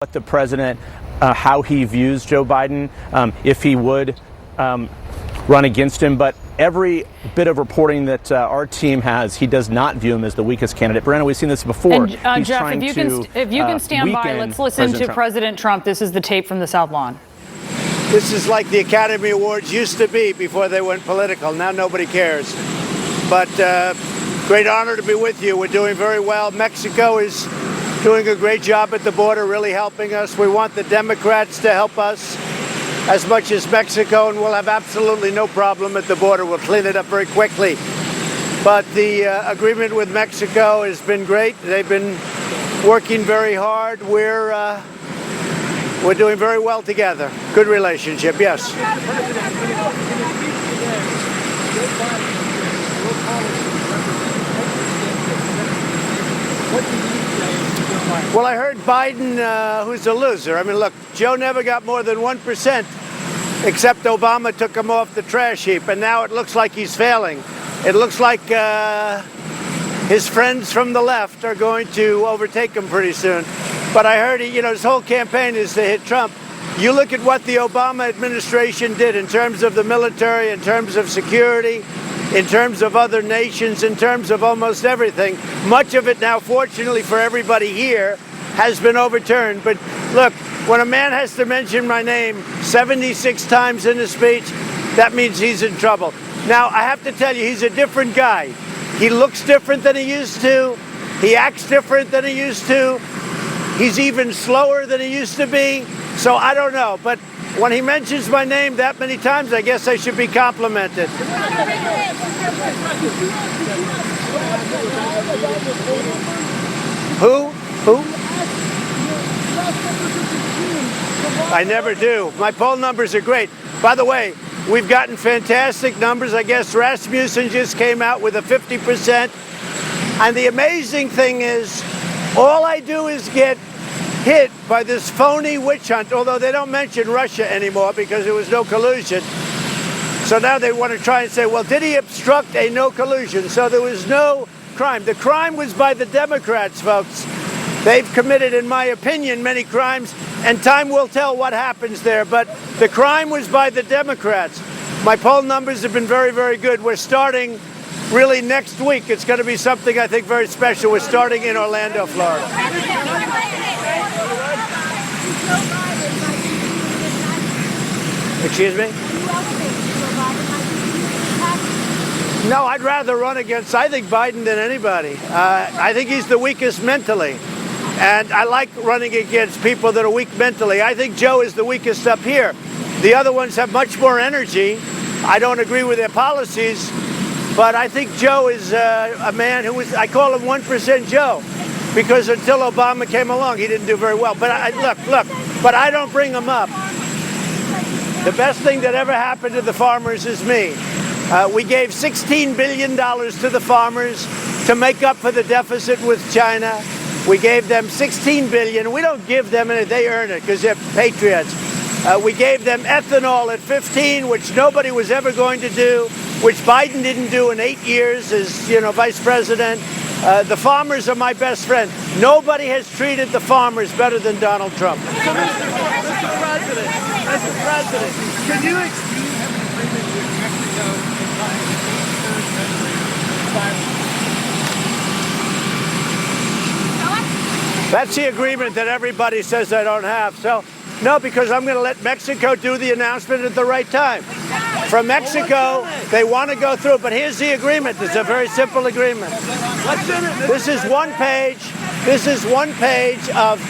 what the president, how he views Joe Biden, if he would run against him. But every bit of reporting that our team has, he does not view him as the weakest candidate. Brenna, we've seen this before. And, Jeff, if you can stand by, let's listen to President Trump. This is the tape from the South Lawn. This is like the Academy Awards used to be before they went political. Now nobody cares. But great honor to be with you. We're doing very well. Mexico is doing a great job at the border, really helping us. We want the Democrats to help us as much as Mexico, and we'll have absolutely no problem at the border. We'll clean it up very quickly. But the agreement with Mexico has been great. They've been working very hard. We're doing very well together. Good relationship, yes. Well, I heard Biden, who's a loser. I mean, look, Joe never got more than 1%, except Obama took him off the trash heap, and now it looks like he's failing. It looks like his friends from the left are going to overtake him pretty soon. But I heard, his whole campaign is to hit Trump. You look at what the Obama administration did in terms of the military, in terms of security, in terms of other nations, in terms of almost everything. Much of it now, fortunately for everybody here, has been overturned. But look, when a man has to mention my name 76 times in a speech, that means he's in trouble. Now, I have to tell you, he's a different guy. He looks different than he used to. He acts different than he used to. He's even slower than he used to be. So I don't know. But when he mentions my name that many times, I guess I should be complimented. Who? I never do. My poll numbers are great. By the way, we've gotten fantastic numbers. I guess Rasmussen just came out with a 50%. And the amazing thing is, all I do is get hit by this phony witch hunt, although they don't mention Russia anymore because there was no collusion. So now they want to try and say, well, did he obstruct a no collusion? So there was no crime. The crime was by the Democrats, folks. They've committed, in my opinion, many crimes, and time will tell what happens there. But the crime was by the Democrats. My poll numbers have been very, very good. We're starting really next week. It's going to be something, I think, very special. We're starting in Orlando, Florida. Excuse me? No, I'd rather run against, I think, Biden than anybody. I think he's the weakest mentally. And I like running against people that are weak mentally. I think Joe is the weakest up here. The other ones have much more energy. I don't agree with their policies, but I think Joe is a man who is, I call him 1% Joe, because until Obama came along, he didn't do very well. But but I don't bring him up. The best thing that ever happened to the farmers is me. We gave $16 billion to the farmers to make up for the deficit with China. We gave them $16 billion. We don't give them anything. They earn it because they're patriots. We gave them ethanol at 15, which nobody was ever going to do, which Biden didn't do in 8 years as, vice president. The farmers are my best friend. Nobody has treated the farmers better than Donald Trump. Mr. President, can you explain having an agreement with Mexico That's the agreement that everybody says I don't have. So, no, because I'm going to let Mexico do the announcement at the right time. From Mexico, they want to go through, but here's the agreement. It's a very simple agreement. This is one page. This is one page of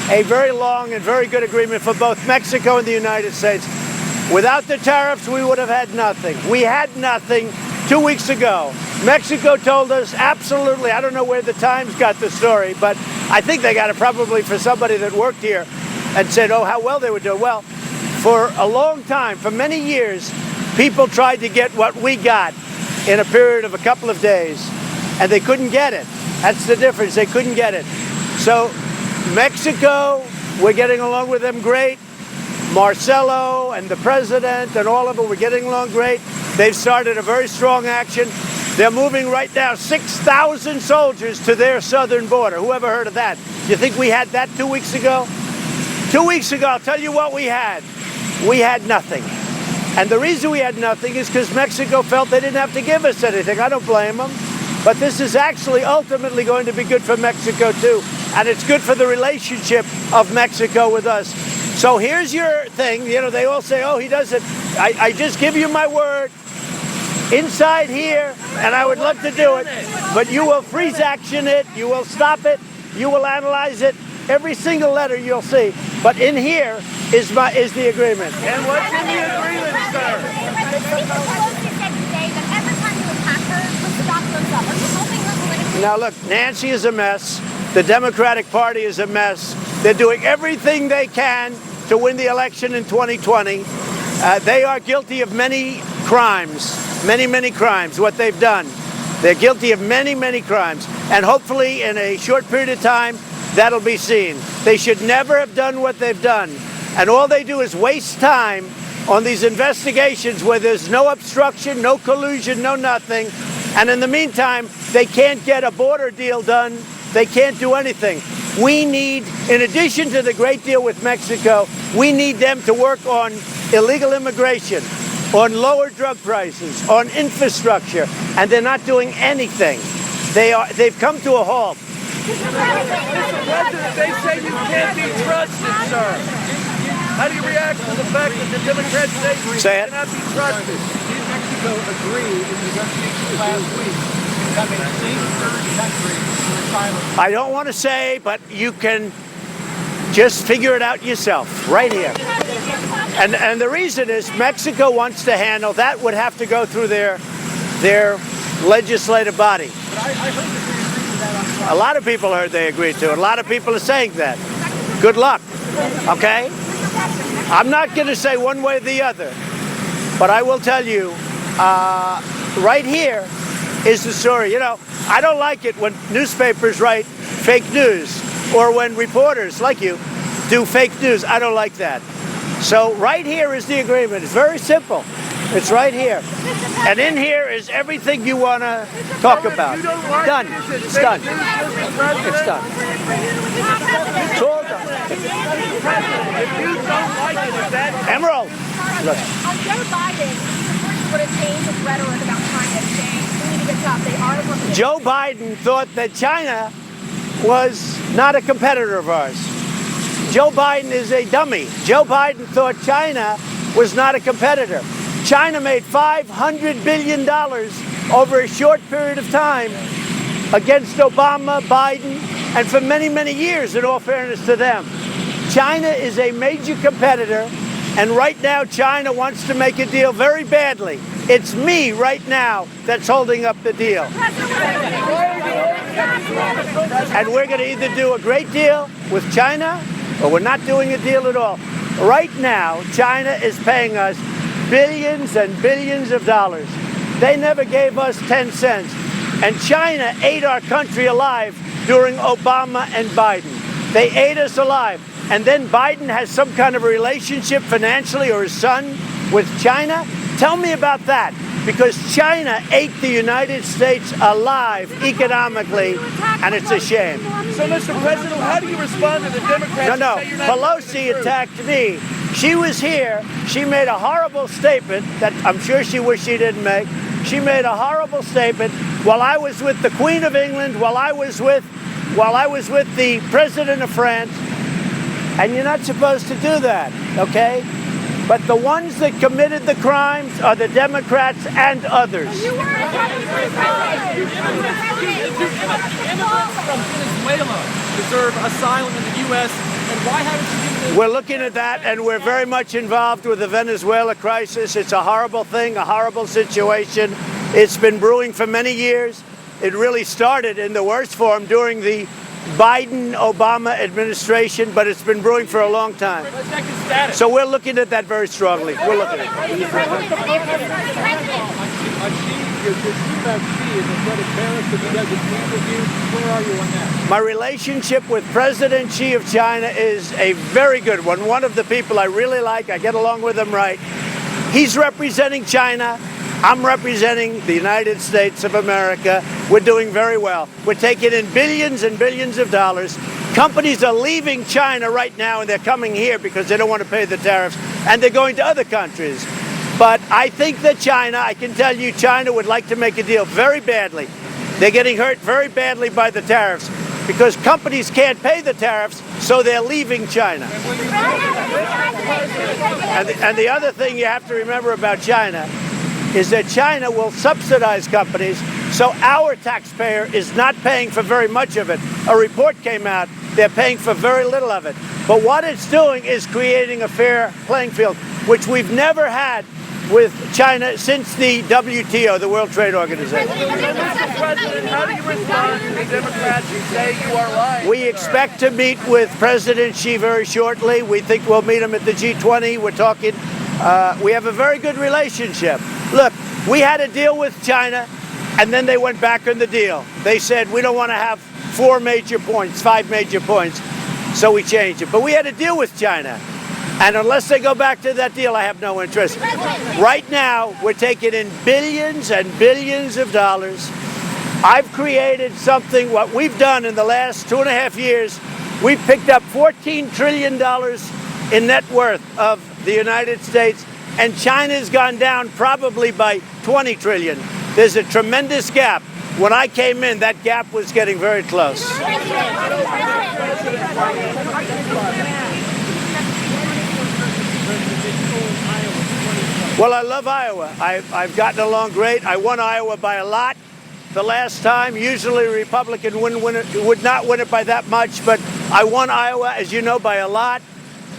a very long and very good agreement for both Mexico and the United States. Without the tariffs, we would have had nothing. We had nothing 2 weeks ago. Mexico told us absolutely, I don't know where the Times got the story, but I think they got it probably for somebody that worked here and said, oh, how well they were doing. Well, for a long time, for many years, people tried to get what we got in a period of a couple of days, and they couldn't get it. That's the difference. They couldn't get it. So Mexico, we're getting along with them great. Marcelo and the president and all of them, we're getting along great. They've started a very strong action. They're moving right now 6,000 soldiers to their southern border. Whoever heard of that? You think we had that 2 weeks ago? 2 weeks ago, I'll tell you what we had. We had nothing. And the reason we had nothing is because Mexico felt they didn't have to give us anything. I don't blame them. But this is actually ultimately going to be good for Mexico, too. And it's good for the relationship of Mexico with us. So here's your thing. You know, they all say, oh, he doesn't. I just give you my word. Inside here, and I would love to do it, but you will freeze action it, you will stop it, you will analyze it, every single letter you'll see. But in here is the agreement. And what's in the agreement, sir? Now look, Nancy is a mess. The Democratic Party is a mess. They're doing everything they can to win the election in 2020. They are guilty of many crimes. Many crimes, what they've done. They're guilty of many crimes. And hopefully in a short period of time, that'll be seen. They should never have done what they've done. And all they do is waste time on these investigations where there's no obstruction, no collusion, no nothing. And in the meantime, they can't get a border deal done. They can't do anything. We need, in addition to the great deal with Mexico, we need them to work on illegal immigration, on lower drug prices, on infrastructure, and they're not doing anything. They've come to a halt. Mr. President, they say you can't be trusted, sir. How do you react to the fact that the Democrats say you cannot be trusted? Did Mexico agree in the negotiations last week that a safe third country for asylum? I don't want to say, but you can just figure it out yourself, right here. And the reason is Mexico wants to handle that, would have to go through their legislative body. A lot of people heard they agreed to it. A lot of people are saying that. Good luck, okay? I'm not going to say one way or the other, but I will tell you, right here is the story. You know, I don't like it when newspapers write fake news or when reporters like you do fake news. I don't like that. So right here is the agreement. It's very simple. It's right here. And in here is everything you want to talk about. Done. It's done. It's done. It's all done. If you don't like it, is that Emerald. Look. Joe Biden would have changed his rhetoric about China, saying we need to get tough. They are looking. Joe Biden thought that China was not a competitor of ours. Joe Biden is a dummy. Joe Biden thought China was not a competitor. China made $500 billion over a short period of time against Obama, Biden, and for many years, in all fairness to them. China is a major competitor, and right now China wants to make a deal very badly. It's me right now that's holding up the deal. And we're going to either do a great deal with China or we're not doing a deal at all. Right now, China is paying us billions and billions of dollars. They never gave us 10 cents. And China ate our country alive during Obama and Biden. They ate us alive. And then Biden has some kind of a relationship financially, or his son, with China. Tell me about that. Because China ate the United States alive economically, and it's a shame. So, Mr. President, how do you respond to the Democrats? No. Pelosi attacked me. She was here. She made a horrible statement that I'm sure she wished she didn't make. She made a horrible statement while I was with the Queen of England, while I was with the President of France. And you're not supposed to do that, okay? But the ones that committed the crimes are the Democrats and others. Immigrants from Venezuela deserve asylum in the U.S. And why haven't you given them? We're looking at that, and we're very much involved with the Venezuela crisis. It's a horrible thing, a horrible situation. It's been brewing for many years. It really started in the worst form during the Biden-Obama administration, but it's been brewing for a long time. So we're looking at that very strongly. We're looking at it. My relationship with President Xi of China is a very good one. One of the people I really like. I get along with him right. He's representing China. I'm representing the United States of America. We're doing very well. We're taking in billions and billions of dollars. Companies are leaving China right now, and they're coming here because they don't want to pay the tariffs, and they're going to other countries. But I think that China, I can tell you, China would like to make a deal very badly. They're getting hurt very badly by the tariffs because companies can't pay the tariffs, so they're leaving China. And the other thing you have to remember about China is that China will subsidize companies, so our taxpayer is not paying for very much of it. A report came out, they're paying for very little of it. But what it's doing is creating a fair playing field, which we've never had with China since the WTO, the World Trade Organization. Mr. President, how do you respond to the Democrats who say you are lying? We expect to meet with President Xi very shortly. We think we'll meet him at the G20. We're talking. We have a very good relationship. Look, we had a deal with China, and then they went back on the deal. They said, we don't want to have 5 major points, so we changed it. But we had a deal with China. And unless they go back to that deal, I have no interest. Right now, we're taking in billions and billions of dollars. I've created something, what we've done in the last 2.5 years, we've picked up $14 trillion in net worth of the United States, and China's gone down probably by 20 trillion. There's a tremendous gap. When I came in, that gap was getting very close. Well, I love Iowa. I've gotten along great. I won Iowa by a lot the last time. Usually a Republican would not win it by that much, but I won Iowa, as you know, by a lot.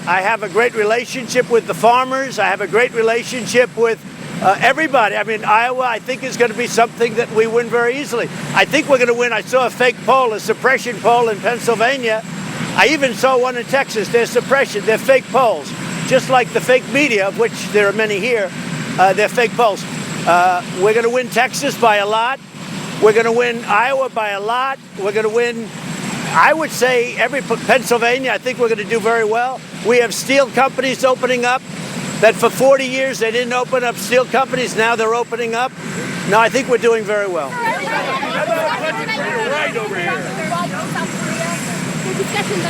I have a great relationship with the farmers. I have a great relationship with everybody. I mean, Iowa, I think, is going to be something that we win very easily. I think we're going to win. I saw a fake poll, a suppression poll in Pennsylvania. I even saw one in Texas. They're suppression. They're fake polls. Just like the fake media, of which there are many here, they're fake polls. We're going to win Texas by a lot. We're going to win Iowa by a lot. We're going to win, I would say, Pennsylvania, I think we're going to do very well. We have steel companies opening up that for 40 years they didn't open up steel companies. Now they're opening up. No, I think we're doing very well.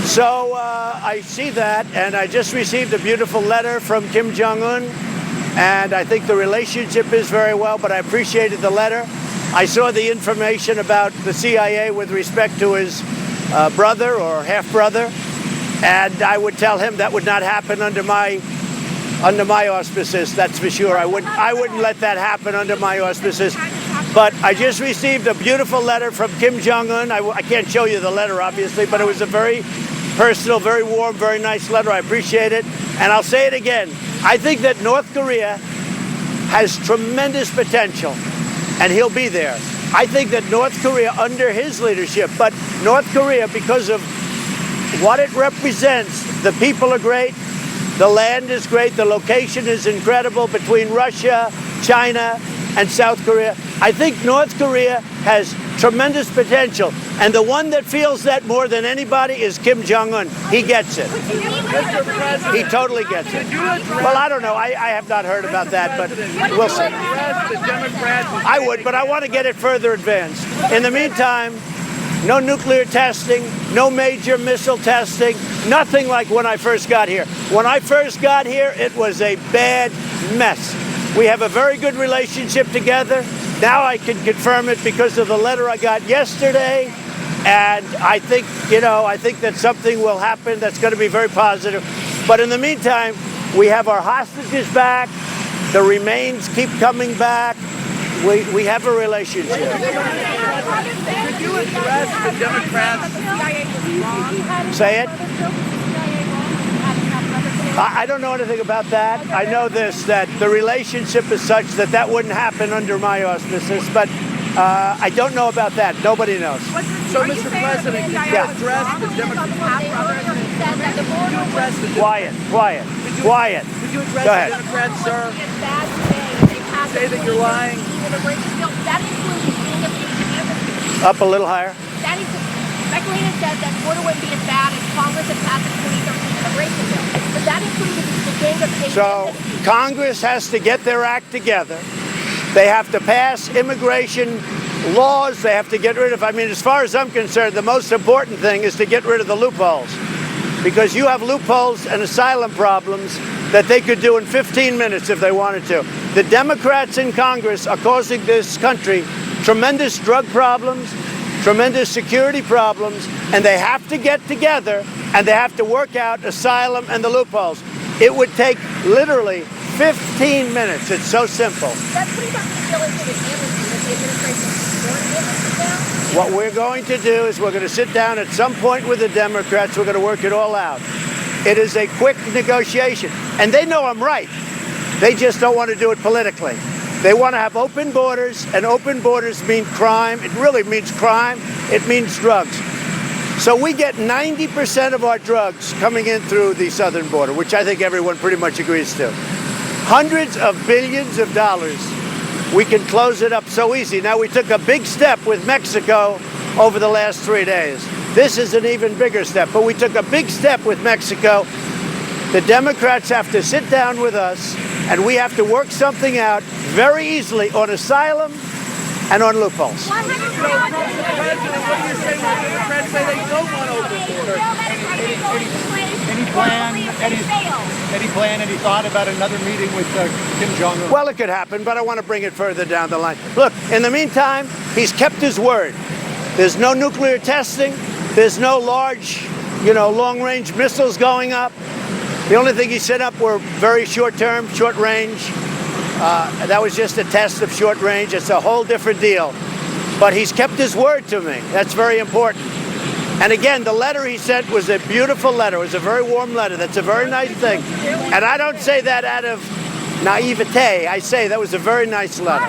So I see that, and I just received a beautiful letter from Kim Jong-un, and I think the relationship is very well, but I appreciated the letter. I saw the information about the CIA with respect to his brother or half-brother, and I would tell him that would not happen under my auspices, that's for sure. I wouldn't let that happen under my auspices. But I just received a beautiful letter from Kim Jong-un. I can't show you the letter, obviously, but it was a very personal, very warm, very nice letter. I appreciate it. And I'll say it again. I think that North Korea has tremendous potential, and he'll be there. I think that North Korea, under his leadership, but North Korea, because of what it represents, the people are great, the land is great, the location is incredible between Russia, China, and South Korea. I think North Korea has tremendous potential, and the one that feels that more than anybody is Kim Jong-un. He gets it. He totally gets it. Well, I don't know. I have not heard about that, but we'll see. I would, but I want to get it further advanced. In the meantime, no nuclear testing, no major missile testing, nothing like when I first got here. When I first got here, it was a bad mess. We have a very good relationship together. Now I can confirm it because of the letter I got yesterday. And I think, I think that something will happen that's going to be very positive. But in the meantime, we have our hostages back. The remains keep coming back. We have a relationship. Could you address the Democrats? Say it. I don't know anything about that. I know this, that the relationship is such that that wouldn't happen under my auspices, but I don't know about that. Nobody knows. So, Mr. President, could you address the Democrats? Quiet. Could you address the Democrats, sir? Say that you're lying. Up a little higher. Speculated said that border wouldn't be as bad as Congress had passed the 2013 immigration bill. But that included the gang of So Congress has to get their act together. They have to pass immigration laws. They have to get rid of, I mean, as far as I'm concerned, the most important thing is to get rid of the loopholes. Because you have loopholes and asylum problems that they could do in 15 minutes if they wanted to. The Democrats in Congress are causing this country tremendous drug problems, tremendous security problems, and they have to get together and they have to work out asylum and the loopholes. It would take literally 15 minutes. It's so simple. That's what he's not going to do that the administration What we're going to do is we're going to sit down at some point with the Democrats. We're going to work it all out. It is a quick negotiation. And they know I'm right. They just don't want to do it politically. They want to have open borders, and open borders mean crime. It really means crime. It means drugs. So we get 90% of our drugs coming in through the southern border, which I think everyone pretty much agrees to. Hundreds of billions of dollars. We can close it up so easy. Now, we took a big step with Mexico over the last 3 days. This is an even bigger step, but we took a big step with Mexico. The Democrats have to sit down with us, and we have to work something out very easily on asylum and on loopholes. Any plan, any thought about another meeting with Kim Jong-un? Well, it could happen, but I want to bring it further down the line. Look, in the meantime, he's kept his word. There's no nuclear testing. There's no large, long-range missiles going up. The only thing he set up were very short-term, short-range. That was just a test of short range. It's a whole different deal. But he's kept his word to me. That's very important. And again, the letter he sent was a beautiful letter. It was a very warm letter. That's a very nice thing. And I don't say that out of naivete. I say that was a very nice letter.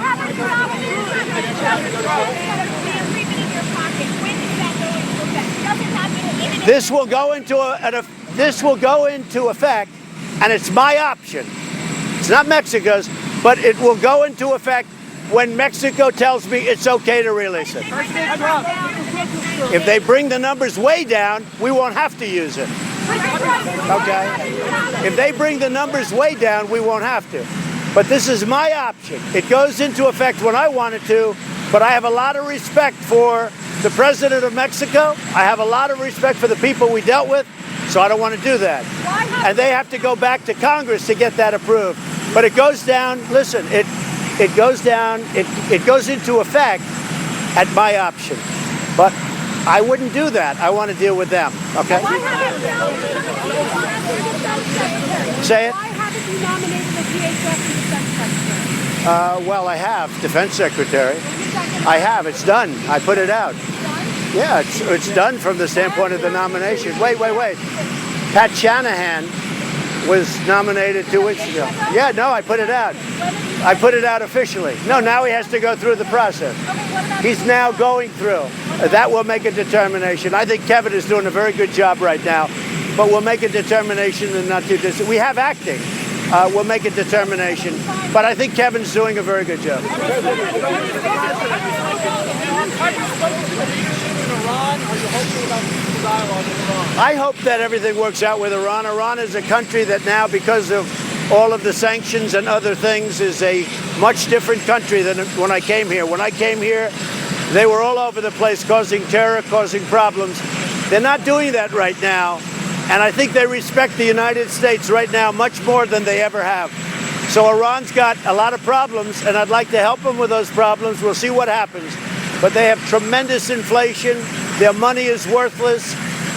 This will go into effect, and it's my option. It's not Mexico's, but it will go into effect when Mexico tells me it's okay to release it. If they bring the numbers way down, we won't have to use it. Okay? If they bring the numbers way down, we won't have to. But this is my option. It goes into effect when I want it to, but I have a lot of respect for the president of Mexico. I have a lot of respect for the people we dealt with, so I don't want to do that. And they have to go back to Congress to get that approved. But it goes down, listen, it goes down, it goes into effect at my option. But I wouldn't do that. I want to deal with them, okay? Say it. Why haven't you nominated the DHS and Defense Secretary? Well, I have, Defense Secretary. I have. It's done. I put it out. Yeah, it's done from the standpoint of the nomination. Wait. Pat Shanahan was nominated 2 weeks ago. Yeah, no, I put it out. I put it out officially. No, now he has to go through the process. He's now going through. That will make a determination. I think Kevin is doing a very good job right now, but we'll make a determination in not too distant. We have acting. We'll make a determination, but I think Kevin's doing a very good job. I hope that everything works out with Iran. Iran is a country that now, because of all of the sanctions and other things, is a much different country than when I came here. When I came here, they were all over the place causing terror, causing problems. They're not doing that right now. And I think they respect the United States right now much more than they ever have. So Iran's got a lot of problems, and I'd like to help them with those problems. We'll see what happens. But they have tremendous inflation. Their money is worthless.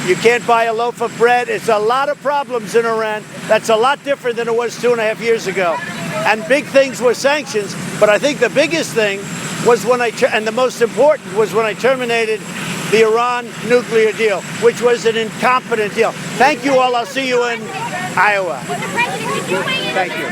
You can't buy a loaf of bread. It's a lot of problems in Iran. That's a lot different than it was 2.5 years ago. And big things were sanctions. But I think the biggest thing was and the most important was when I terminated the Iran nuclear deal, which was an incompetent deal. Thank you all. I'll see you in Iowa. Thank you.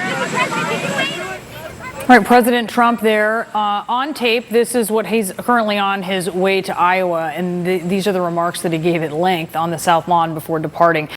All right, President Trump there on tape. This is what he's currently on his way to Iowa, and these are the remarks that he gave at length on the South Lawn before departing.